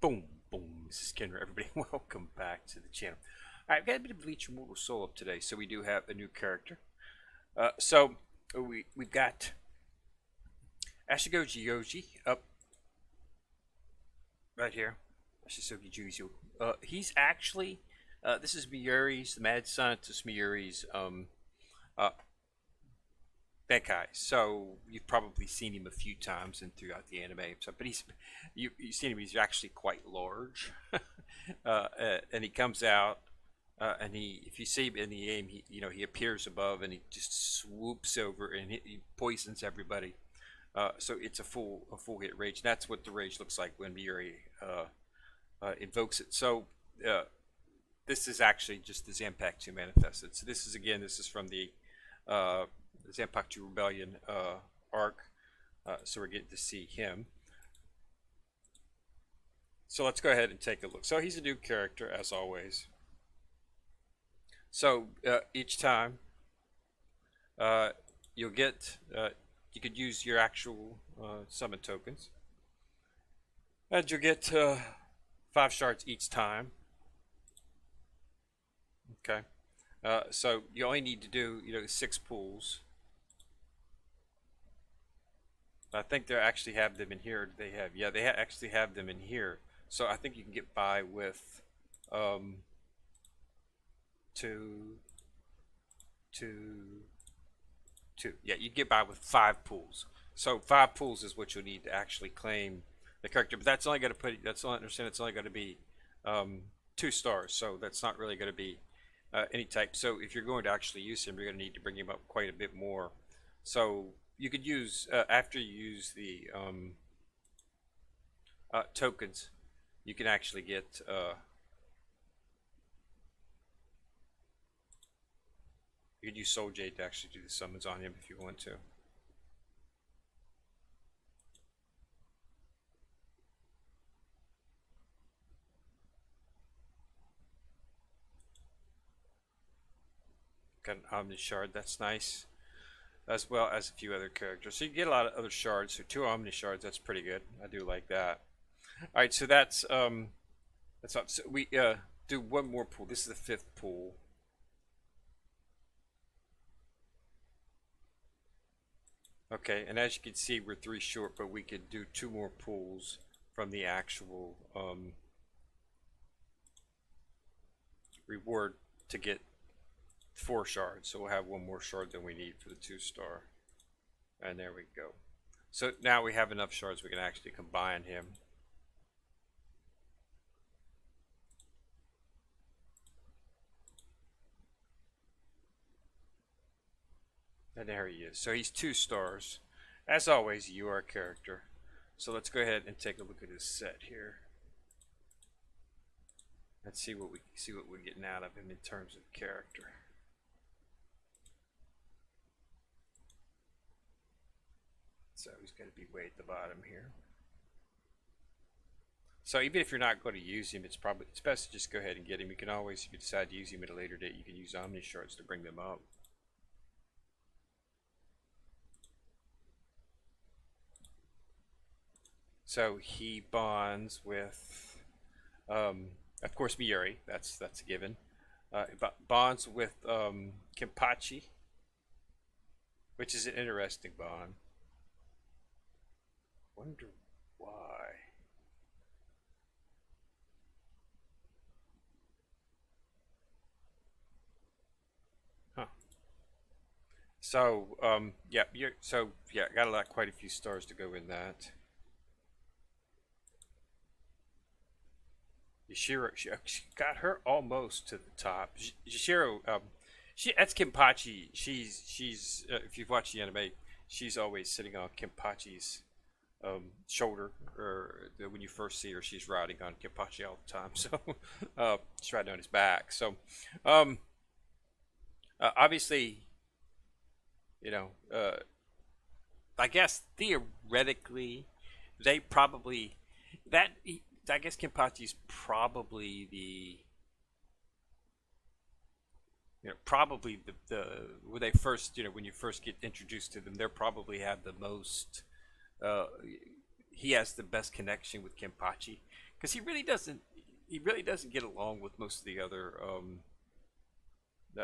Boom, boom. This is Kenner. Everybody, welcome back to the channel. All right, I've got a bit of Bleach Immortal Soul up today, so we do have a new character. We've got Ashisogi Jizo up right here. Ashisogi Jizo. He's actually this is Miyuri's, the mad scientist Miyuri's that guy. So you've probably seen him a few times and throughout the anime. So, but you've seen him. He's actually quite large, and he comes out, and if you see him in the game, he appears above and he just swoops over and he poisons everybody. So it's a full hit rage. And that's what the rage looks like when Miyuri invokes it. So this is actually just the Zanpakuto manifested. So this is from the Zanpakuto Rebellion arc, so we're getting to see him. So let's go ahead and take a look. So he's a new character as always. So each time you'll get, you could use your actual summon tokens, and you'll get 5 shards each time. Okay, so you only need to do 6 pulls. I think they actually have them in here. They actually have them in here. So I think you can get by with two. Yeah, you get by with 5 pulls. So 5 pulls is what you'll need to actually claim the character. But that's only going to put. That's only understand. It's only going to be 2 stars. So that's not really going to be any type. So if you're going to actually use him, you're going to need to bring him up quite a bit more. So you could use after you use the tokens, you can actually get you could use Soul Jade to actually do the summons on him if you want to. Got an Omni Shard, that's nice, as well as a few other characters. So you get a lot of other shards. So 2 Omni Shards, that's pretty good. I do like that. All right, so that's all. So we do one more pool. This is the 5th pool. Okay, and as you can see, we're 3 short, but we could do 2 more pulls from the actual reward to get 4 shards. So we'll have 1 more shard than we need for the 2-star. And there we go. So now we have enough shards we can actually combine him. And there he is. So he's 2 stars. As always, you are a character. So let's go ahead and take a look at his set here. Let's see what we're getting out of him in terms of character. So he's going to be way at the bottom here. So even if you're not going to use him, it's best to just go ahead and get him. You can always, if you decide to use him at a later date, you can use Omni Shards to bring them up. So he bonds with, of course, Miyuri. That's a given. Bonds with Kenpachi, which is an interesting bond. Wonder why. Huh. So yeah, got quite a few stars to go in that. Yashiro, she got her almost to the top. Yashiro, that's Kenpachi. She's if you've watched the anime, she's always sitting on Kenpachi's shoulder, or when you first see her, she's riding on Kenpachi all the time. So she's riding on his back. So obviously, I guess theoretically, they probably I guess Kenpachi's probably the probably the when they first when you first get introduced to them, they probably have the most he has the best connection with Kenpachi, because he really doesn't get along with most of the other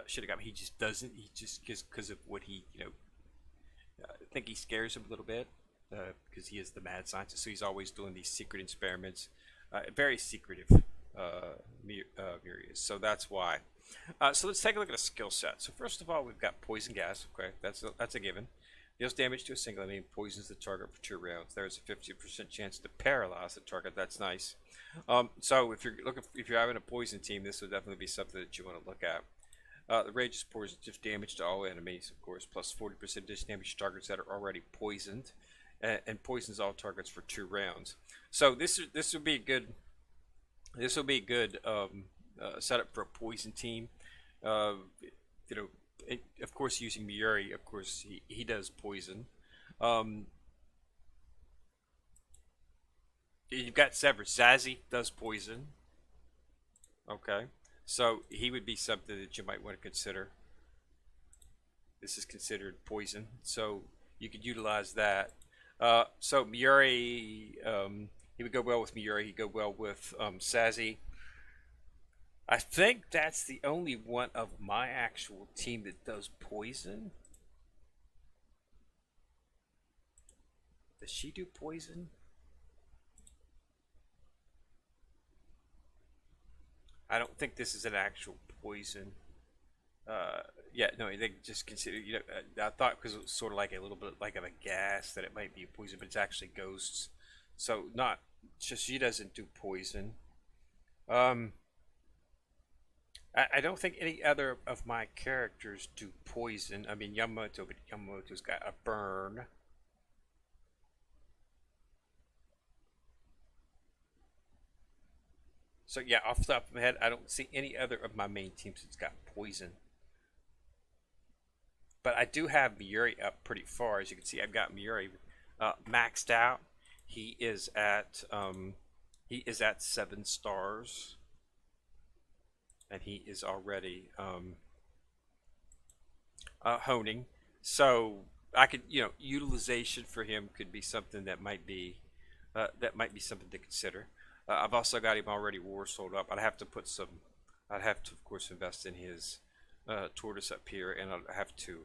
Shinigami. He just doesn't. He just because of what he I think he scares him a little bit because he is the mad scientist. So he's always doing these secret experiments, very secretive. Murius. So that's why. So let's take a look at a skill set. So first of all, we've got poison gas. Okay, that's a given. Deals damage to a single enemy, poisons the target for 2 rounds. There's a 50% chance to paralyze the target. That's nice. So if you're having a poison team, this would definitely be something that you want to look at. The rage is poison, just damage to all enemies, of course, plus 40% damage to targets that are already poisoned, and poisons all targets for 2 rounds. So this would be a good setup for a poison team. Uh, of course, using Miuri, of course, he does poison. Um, you've got Severus. Zazie does poison. Okay. So he would be something that you might want to consider. This is considered poison. So you could utilize that. So Miuri, he would go well with Miuri. He'd go well with Sazi. I think that's the only one of my actual team that does poison. Does she do poison? I don't think this is an actual poison. Yeah, no, they just consider. I thought because it was sort of like a little bit like of a gas that it might be a poison, but it's actually ghosts. So not. So she doesn't do poison. Um, I don't think any other of my characters do poison. I mean Yamamoto, but Yamamoto's got a burn. So yeah, off the top of my head, I don't see any other of my main teams that's got poison. But I do have Miuri up pretty far. As you can see, I've got Miuri maxed out. He is at um, he is at 7 stars, and he is already honing. So I could, utilization for him could be something that might be something to consider. I've also got him already war sold up. I'd have to, of course, invest in his tortoise up here, and I'd have to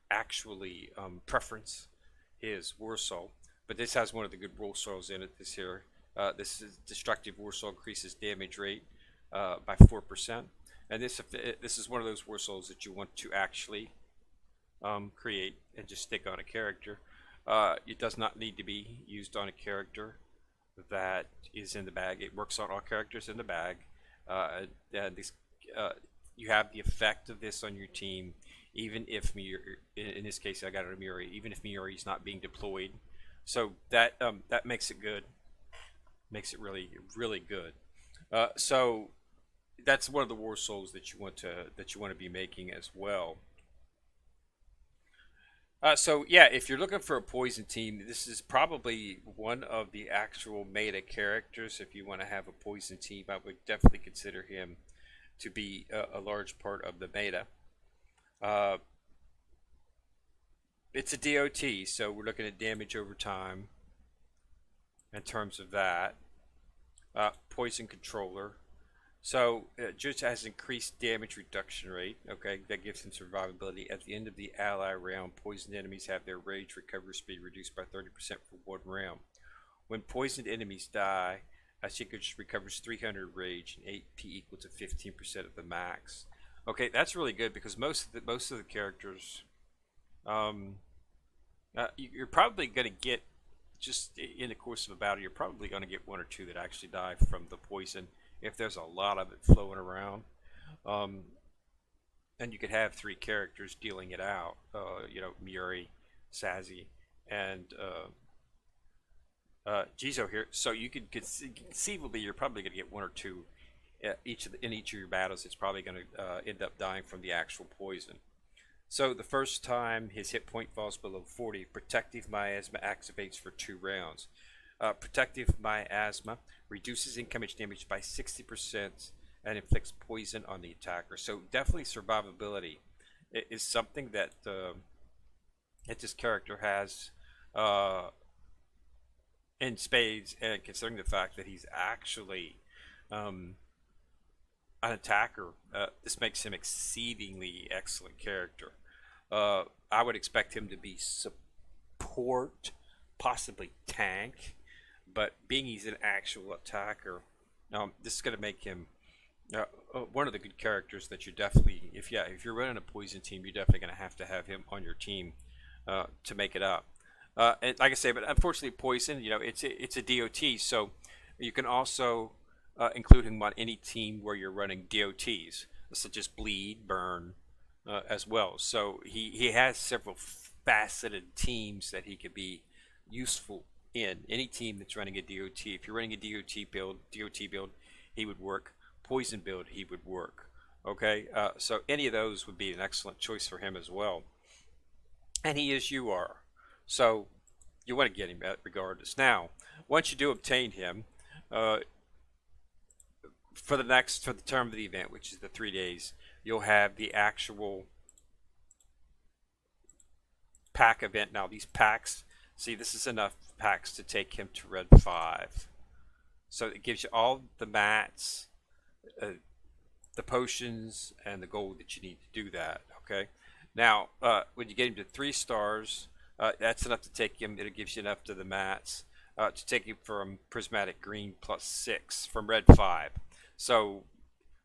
actually preference his war soul. But this has one of the good war souls in it. This is destructive war soul, increases damage rate by 4%, and this is one of those war souls that you want to actually create and just stick on a character. It does not need to be used on a character that is in the bag. It works on all characters in the bag. And this, you have the effect of this on your team, even if in this case I got it on Miuri, even if Miuri is not being deployed. So that makes it good, makes it really really good. So that's one of the war souls that you want to be making as well. So yeah, if you're looking for a poison team, this is probably one of the actual meta characters. If you want to have a poison team, I would definitely consider him to be a large part of the meta. Uh, it's a DOT, so we're looking at damage over time in terms of that. Poison controller. So just has increased damage reduction rate. Okay, that gives him survivability. At the end of the ally round, poisoned enemies have their rage recovery speed reduced by 30% for 1 round. When poisoned enemies die, Ashiko just recovers 300 rage and AP equal to 15% of the max. Okay, that's really good because most of the characters, um, you're probably going to get just in the course of a battle, you're probably going to get one or two that actually die from the poison if there's a lot of it flowing around. Um, and you could have 3 characters dealing it out. Miuri, Sazi, and Jizo here. So you could conceivably, you're probably going to get one or two in each of your battles. It's probably going to end up dying from the actual poison. So the first time his hit point falls below 40, Protective Miasma activates for 2 rounds. Protective Miasma reduces incoming damage by 60% and inflicts poison on the attacker. So definitely survivability is something that this character has. Uh, in spades, and considering the fact that he's actually um, an attacker, this makes him exceedingly excellent character. I would expect him to be support, possibly tank, but being he's an actual attacker, this is going to make him one of the good characters that you definitely, if you're running a poison team, you're definitely going to have him on your team to make it up. And like I say, but unfortunately, poison, it's a DOT, so you can also include him on any team where you're running DOTs, such as bleed, burn, as well. So he has several faceted teams that he could be useful in. Any team that's running a DOT, if you're running a DOT build, he would work. Poison build, he would work. Okay, so any of those would be an excellent choice for him as well. And he is UR, so you want to get him regardless. Now, once you do obtain him, uh, for the term of the event, which is the 3 days, you'll have the actual pack event. Now these packs, see, this is enough packs to take him to red 5. So it gives you all the mats, the potions, and the gold that you need to do that. Okay. Now, when you get him to 3 stars, that's enough to take him. It gives you enough to the mats to take him from prismatic green +6 from red 5. So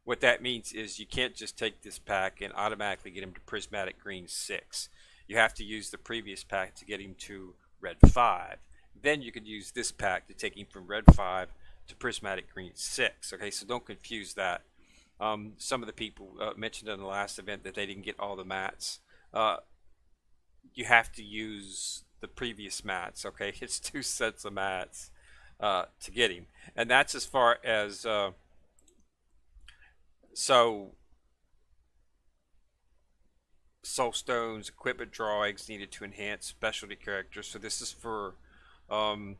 what that means is you can't just take this pack and automatically get him to prismatic green 6. You have to use the previous pack to get him to red 5. Then you could use this pack to take him from red 5 to prismatic green 6. Okay, so don't confuse that. Some of the people mentioned in the last event that they didn't get all the mats. You have to use the previous mats. Okay, it's 2 sets of mats to get him, and that's as far as so soul stones, equipment drawings needed to enhance specialty characters. So this is for um,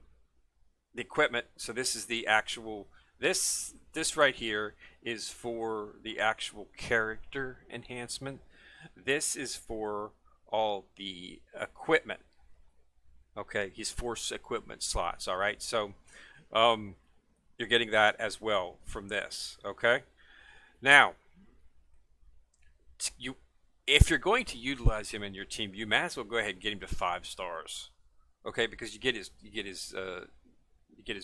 the equipment. So this is the actual, this right here is for the actual character enhancement. This is for all the equipment. Okay, he's 4 equipment slots. All right, so um, you're getting that as well from this. Okay, now you, if you're going to utilize him in your team, you might as well go ahead and get him to 5 stars. Okay, because you get his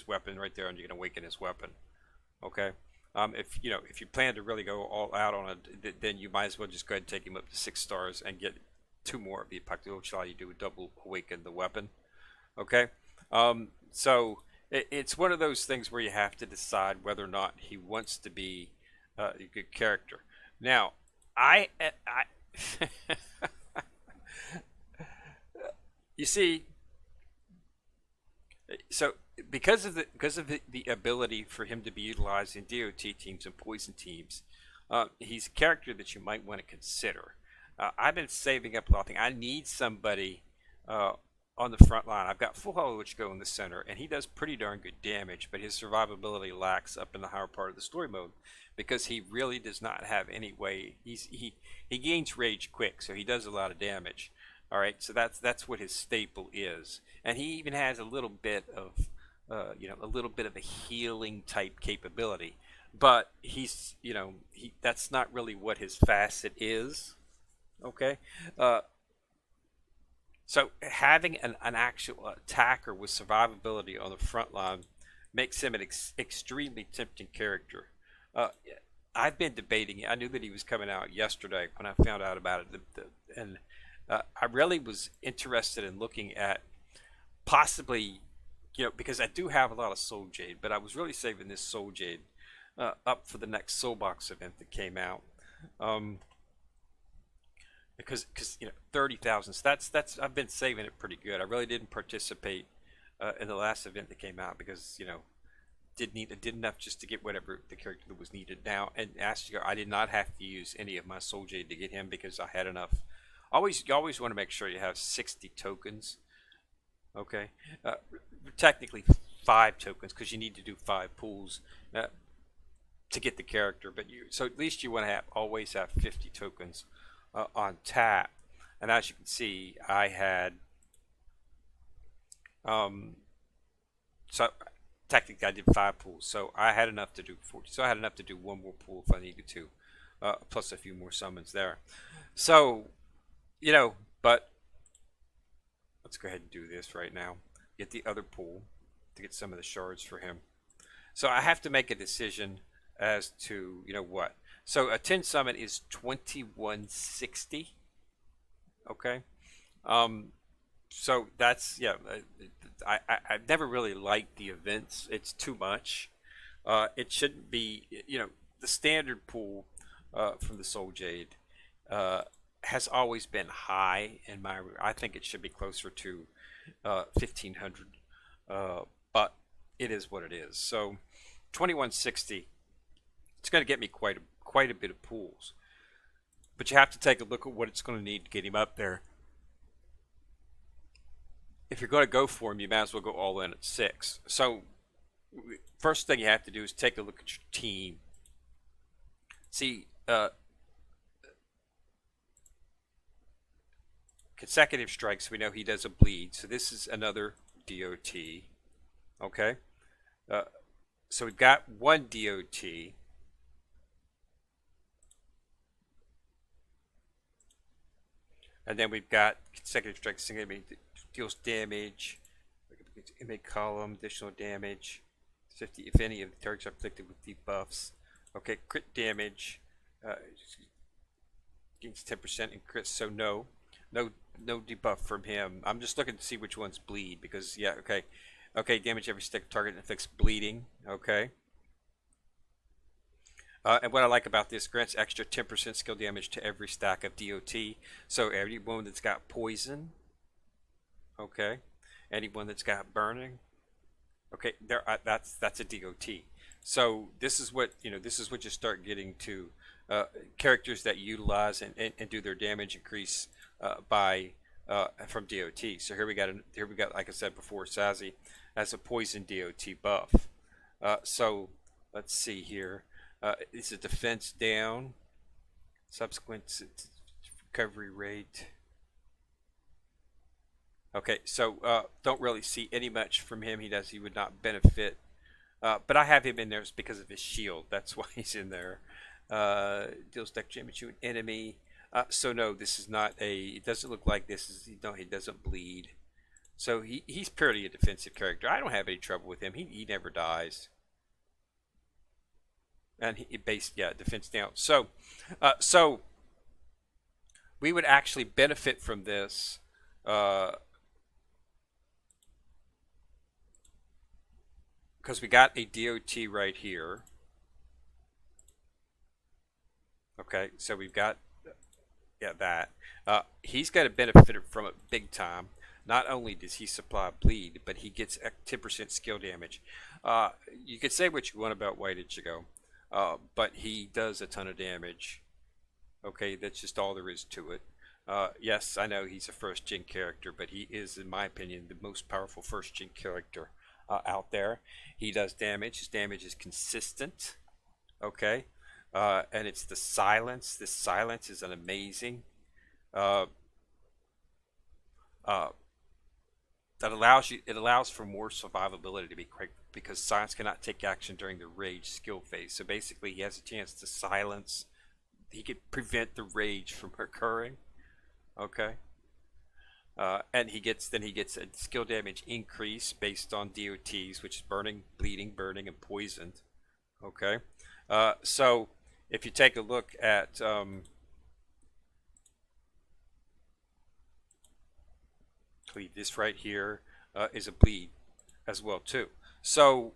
weapon right there, and you can awaken his weapon. Okay, if you plan to really go all out on it, then you might as well just go ahead and take him up to 6 stars and get 2 more of the Pakto, which allow you to double awaken the weapon. Okay, so it's one of those things where you have to decide whether or not he wants to be a good character. Now, I you see, so because of the ability for him to be utilized in DOT teams and poison teams, he's a character that you might want to consider. I've been saving up a lot of things. I need somebody uh, on the front line. I've got full hollow which go in the center, and he does pretty darn good damage, but his survivability lacks up in the higher part of the story mode because he really does not have any way. He gains rage quick, so he does a lot of damage. All right, so that's what his staple is, and he even has a little bit of a little bit of a healing type capability, but that's not really what his facet is. Okay, uh, so having an actual attacker with survivability on the front line makes him an extremely tempting character. Uh, I've been debating it. I knew that he was coming out yesterday when I found out about it, and I really was interested in looking at possibly, because I do have a lot of Soul Jade, but I was really saving this Soul Jade up for the next Soul Box event that came out. Um, because 30,000. So that's I've been saving it pretty good. I really didn't participate in the last event that came out because did enough just to get whatever the character that was needed. Now, and Ashisogi, I did not have to use any of my Soul Jade to get him because I had enough. You always want to make sure you have 60 tokens. Okay, technically 5 tokens because you need to do 5 pulls to get the character. But so at least you want to always have 50 tokens on tap. And as you can see, I had So technically I did 5 pools, so I had enough to do 40. So I had enough to do one more pool if I needed to, plus a few more summons there. So but let's go ahead and do this right now. Get the other pool to get some of the shards for him. So I have to make a decision as to what. So a 10 summon is 2160. Okay. Um. So that's yeah. I've never really liked the events. It's too much. It shouldn't be. The standard pool from the Soul Jade uh, has always been high in my. I think it should be closer to 1500, but it is what it is. So 2160. It's going to get me quite a bit of pools, but you have to take a look at what it's going to need to get him up there. If you're going to go for him, you might as well go all in at 6. So first thing you have to do is take a look at your team. See, consecutive strikes, we know he does a bleed. So this is another DOT. Okay. Uh, so we've got one DOT. And then we've got consecutive strikes. Deals damage. Inmate column, additional damage. 50 if any of the targets are afflicted with debuffs. Okay, crit damage. Gains 10% in crit. So no debuff from him. I'm just looking to see which ones bleed because yeah, okay, damage every stick target inflicts bleeding. Okay. And what I like about this, grants extra 10% skill damage to every stack of DOT. So anyone that's got poison, okay, anyone that's got burning, okay, that's a DOT. So this is what you start getting to characters that utilize and do their damage increase by from DOT. So here we got like I said before, Sazi has a poison DOT buff. So let's see here. Is a defense down, subsequent recovery rate. Okay, so don't really see any much from him. He would not benefit, but I have him in there because of his shield. That's why he's in there. Deals deck damage to an enemy. So no, this is not a. It doesn't look like this is. No, he doesn't bleed. So he's purely a defensive character. I don't have any trouble with him. He never dies. And he based defense down. So we would actually benefit from this because we got a DOT right here. Okay, so we've got that. He's got to benefit from it big time. Not only does he supply bleed, but he gets 10% skill damage. You could say what you want about White Ichigo. But he does a ton of damage. Okay, that's just all there is to it. Yes, I know he's a first gen character, but he is, in my opinion, the most powerful first gen character out there. He does damage. His damage is consistent. Okay, and it's the silence. This silence is an amazing. Uh, uh, that allows you. It allows for more survivability to be quick because silence cannot take action during the rage skill phase. So basically, he has a chance to silence. He could prevent the rage from occurring. Okay. And he gets a skill damage increase based on DOTs, which is burning, bleeding, burning, and poisoned. Okay. So if you take a look at this right here is a bleed as well too. So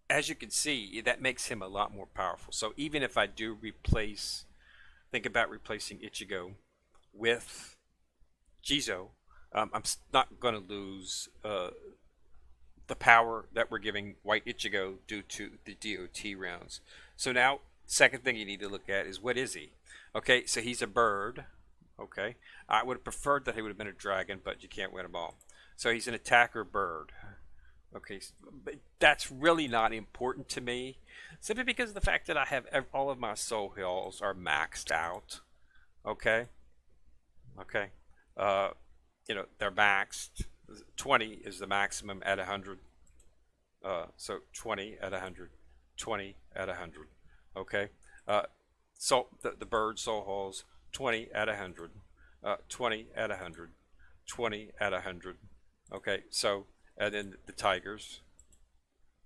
as you can see, that makes him a lot more powerful. So even if I do think about replacing Ichigo with Jizo, I'm not going to lose the power that we're giving White Ichigo due to the DOT rounds. So now, second thing you need to look at is what is he? Okay, so he's a bird. Okay, I would have preferred that he would have been a dragon, but you can't win them all. So he's an attacker bird. Okay, but that's really not important to me, simply because of the fact that I have all of my soul hills are maxed out. Okay, okay, they're maxed. 20 is the maximum at 100. So 20 at 100, 20 at 100. Okay. Uh, so the bird soul halls 20 at 100, 20 at 100, 20 at 100. Okay. So, and then the tigers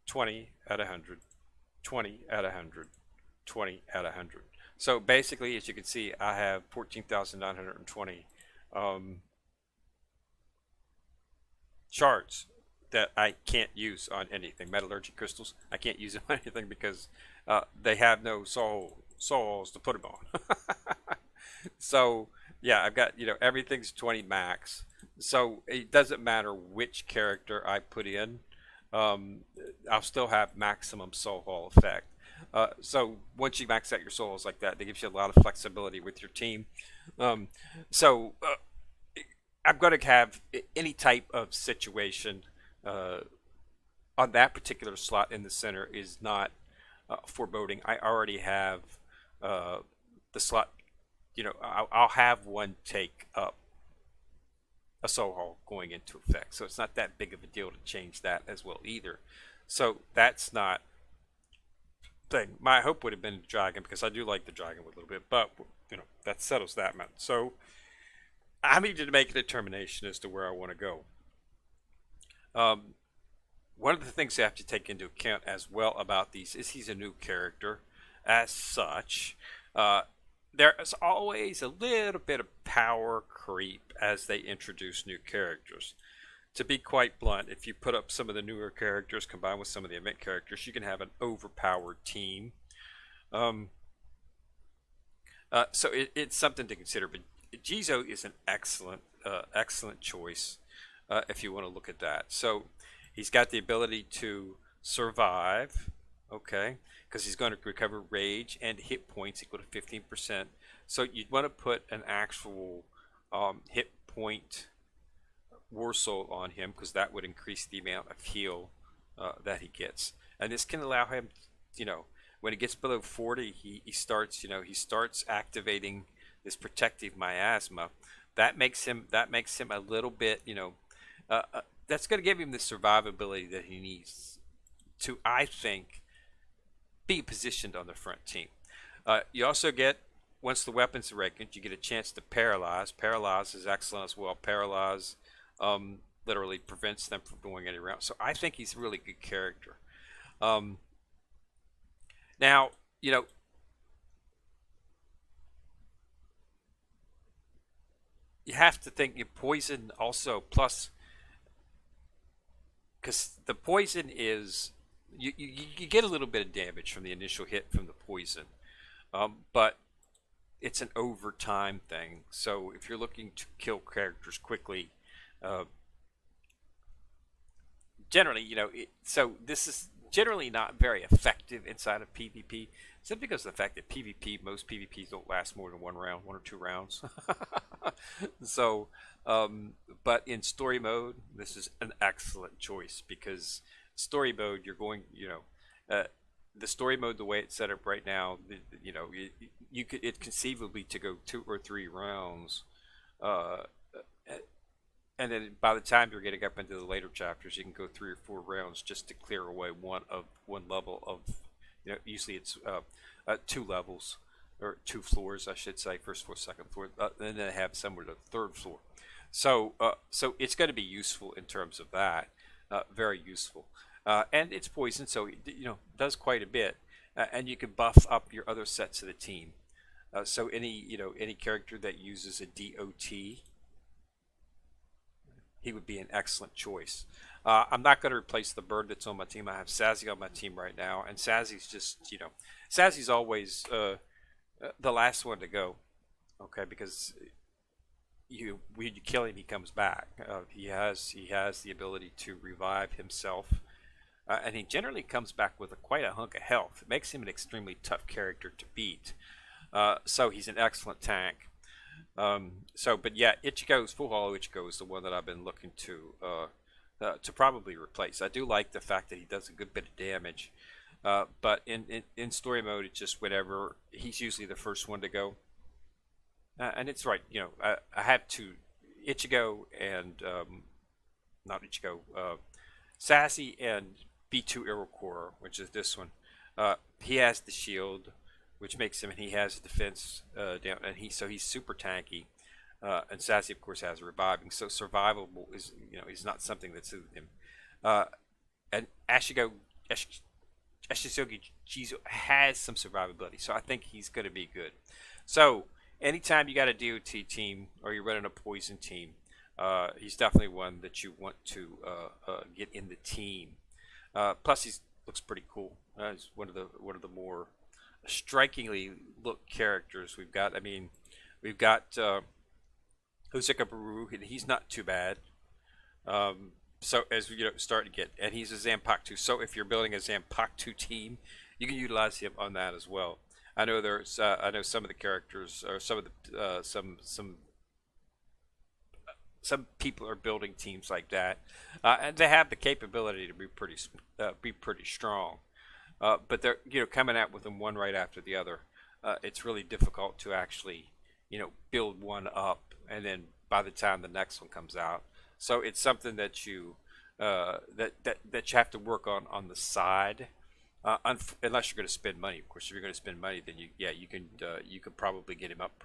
20 at 100, 20 at 100, 20 at 100. So basically, as you can see, I have 14,920 um, shards that I can't use on anything. Metallurgy crystals, I can't use them on anything because they have no souls to put them on. So yeah, I've got everything's 20 max. So it doesn't matter which character I put in, um, I'll still have maximum soul hall effect. So once you max out your souls like that, that gives you a lot of flexibility with your team. Um, so I'm going to have any type of situation uh, on that particular slot in the center is not foreboding. I already have uh, the slot. I'll have one take up a soul hall going into effect, so it's not that big of a deal to change that as well either. So that's not thing. My hope would have been the dragon because I do like the dragon a little bit, but that settles that man. So I need to make a determination as to where I want to go. Um, One of the things you have to take into account as well about these is he's a new character. As such, uh, there's always a little bit of power creep as they introduce new characters. To be quite blunt, if you put up some of the newer characters combined with some of the event characters, you can have an overpowered team. Um, so it's something to consider. But Jizo is an excellent choice if you want to look at that. So he's got the ability to survive, okay, because he's going to recover rage and hit points equal to 15%. So you'd want to put an actual hit point war soul on him because that would increase the amount of heal that he gets. And this can allow him, when it gets below 40, he starts activating this protective miasma. That makes him a little bit, that's going to give him the survivability that he needs to, I think, be positioned on the front team. You also get, once the weapons are reckoned, you get a chance to paralyze. Paralyze is excellent as well. Paralyze literally prevents them from going any route. So I think he's a really good character. Um, Now, you have to think your poison also plus, because the poison is you get a little bit of damage from the initial hit from the poison, but it's an overtime thing. So if you're looking to kill characters quickly, uh, generally, so this is generally not very effective inside of PvP, simply because of the fact that most PvPs don't last more than one round, 1 or 2 rounds. So, but in story mode, this is an excellent choice because story mode, you're going, uh, the story mode, the way it's set up right now, you could it conceivably to go 2 or 3 rounds. Uh, and then by the time you're getting up into the later chapters, you can go 3 or 4 rounds just to clear away one level of, usually it's 2 levels or 2 floors, I should say, first floor, second floor, and then they have somewhere to the third floor. So it's going to be useful in terms of that, very useful, and it's poison, so it does quite a bit, and you can buff up your other sets of the team. So any character that uses a DOT, he would be an excellent choice. I'm not going to replace the bird that's on my team. I have Sassy on my team right now, and Sassy's just, Sassy's always the last one to go, okay? Because when you kill him, he comes back. He has the ability to revive himself, and he generally comes back with quite a hunk of health. It makes him an extremely tough character to beat. So he's an excellent tank. But yeah, Ichigo's Full Hollow Ichigo is the one that I've been looking to probably replace. I do like the fact that he does a good bit of damage, but in story mode, it's just whenever he's usually the first one to go, and it's right. I have to Ichigo and not Ichigo, Sassy and B2 Iroquois, which is this one. He has the shield, which makes him, and he has defense down, and he's super tanky. And Sassy, of course, has reviving, so survivable is not something that suited him. Uh, and Ashisogi Jizo has some survivability, so I think he's going to be good. So anytime you got a DOT team or you're running a poison team, he's definitely one that you want to get in the team. Plus, he looks pretty cool. He's one of the more strikingly look characters we've got. I mean, we've got Hoseka Baru, and he's not too bad. So as we start to get, and he's a Zanpakuto. So if you're building a Zanpakuto team, you can utilize him on that as well. I know some of the characters, or some of the some people are building teams like that, and they have the capability to be pretty strong. But they're coming out with them one right after the other. It's really difficult to actually build one up, and then by the time the next one comes out, so it's something that that you have to work on the side. Unless you're going to spend money, of course. If you're going to spend money, then you can probably get him up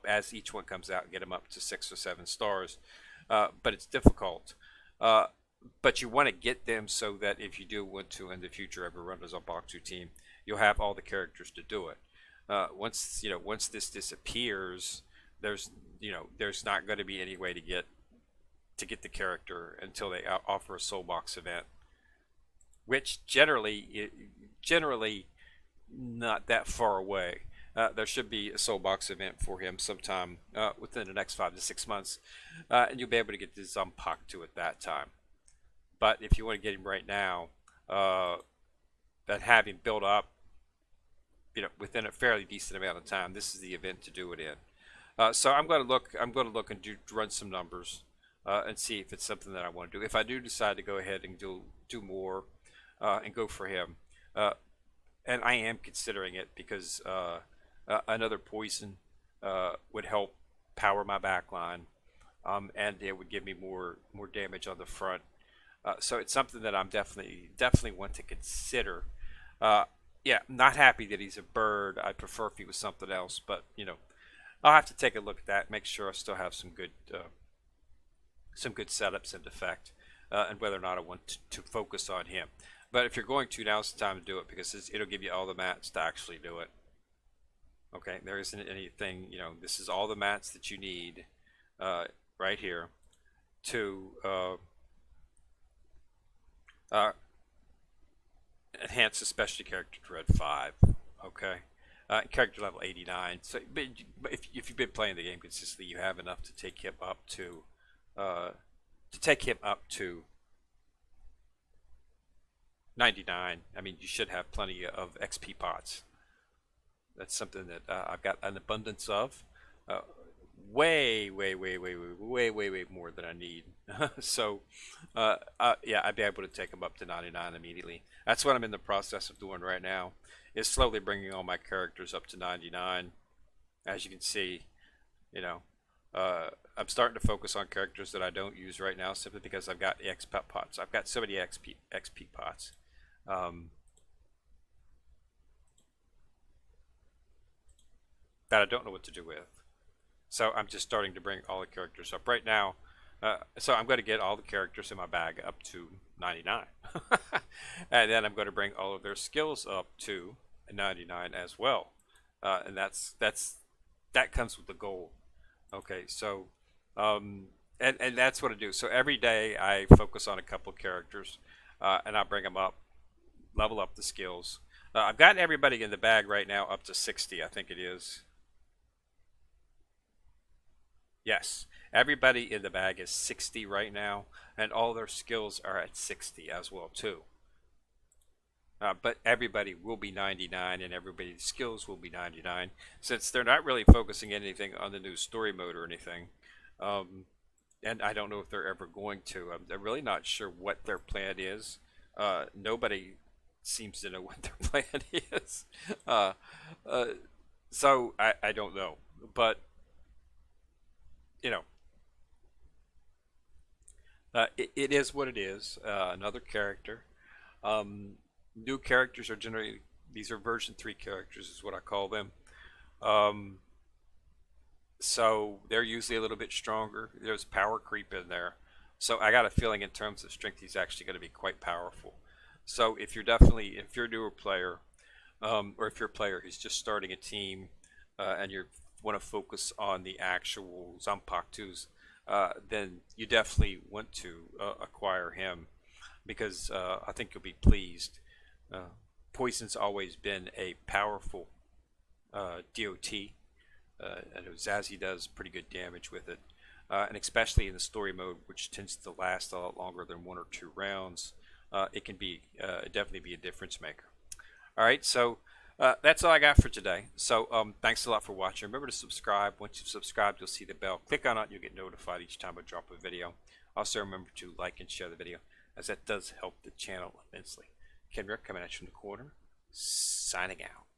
as each one comes out, get him up to 6 or 7 stars. But it's difficult. But you want to get them so that if you do want to in the future ever run as a Zanpakuto team, you'll have all the characters to do it. Once this disappears, there's not going to be any way to get the character until they offer a soul box event, which generally not that far away. There should be a soul box event for him sometime within the next 5 to 6 months, and you'll be able to get the Zanpakuto at that time. But if you want to get him right now, and have him build up, within a fairly decent amount of time, this is the event to do it in. So I'm going to look. And run some numbers and see if it's something that I want to do. If I do decide to go ahead and do more and go for him, and I am considering it because another poison would help power my backline, and it would give me more damage on the front. So it's something that I'm definitely want to consider. Yeah, not happy that he's a bird. I'd prefer if he was something else, but I'll have to take a look at that, make sure I still have some good setups in effect, and whether or not I want to focus on him. But if you're going to, now's the time to do it, because it'll give you all the mats to actually do it. Okay, there isn't anything, this is all the mats that you need right here to enhance the specialty character to Red 5. Okay, character level 89. So, but if you've been playing the game consistently, you have enough to take him up to 99. I mean, you should have plenty of XP pots. That's something that I've got an abundance of. Way more than I need. So, yeah, I'd be able to take them up to 99 immediately. That's what I'm in the process of doing right now, is slowly bringing all my characters up to 99. As you can see, I'm starting to focus on characters that I don't use right now, simply because I've got XP pots. I've got so many XP pots. That I don't know what to do with. So I'm just starting to bring all the characters up right now. So I'm going to get all the characters in my bag up to 99. And then I'm going to bring all of their skills up to 99 as well. And that comes with the goal. Okay, so and that's what I do. So every day I focus on a couple of characters, and I bring them up, level up the skills. I've got everybody in the bag right now up to 60, I think it is. Yes, everybody in the bag is 60 right now, and all their skills are at 60 as well too. But everybody will be 99, and everybody's skills will be 99, since they're not really focusing anything on the new story mode or anything. And I don't know if they're ever going to. I'm really not sure what their plan is. Nobody seems to know what their plan is. So I don't know. But it is what it is. Another character. New characters are generally, these are version 3 characters is what I call them. Um, so they're usually a little bit stronger. There's power creep in there. So I got a feeling in terms of strength, he's actually going to be quite powerful. So if you're a newer player, or if you're a player who's just starting a team, and you want to focus on the actual Zanpakutos, then you definitely want to acquire him because I think you'll be pleased. Uh, Poison's always been a powerful DOT. I know Zazie does pretty good damage with it, and especially in the story mode, which tends to last a lot longer than 1 or 2 rounds, it can be definitely be a difference maker. All right, so that's all I got for today. So thanks a lot for watching. Remember to subscribe. Once you've subscribed, you'll see the bell. Click on it, you'll get notified each time I drop a video. Also, remember to like and share the video, as that does help the channel immensely. Ken Rick coming at you in the corner, signing out.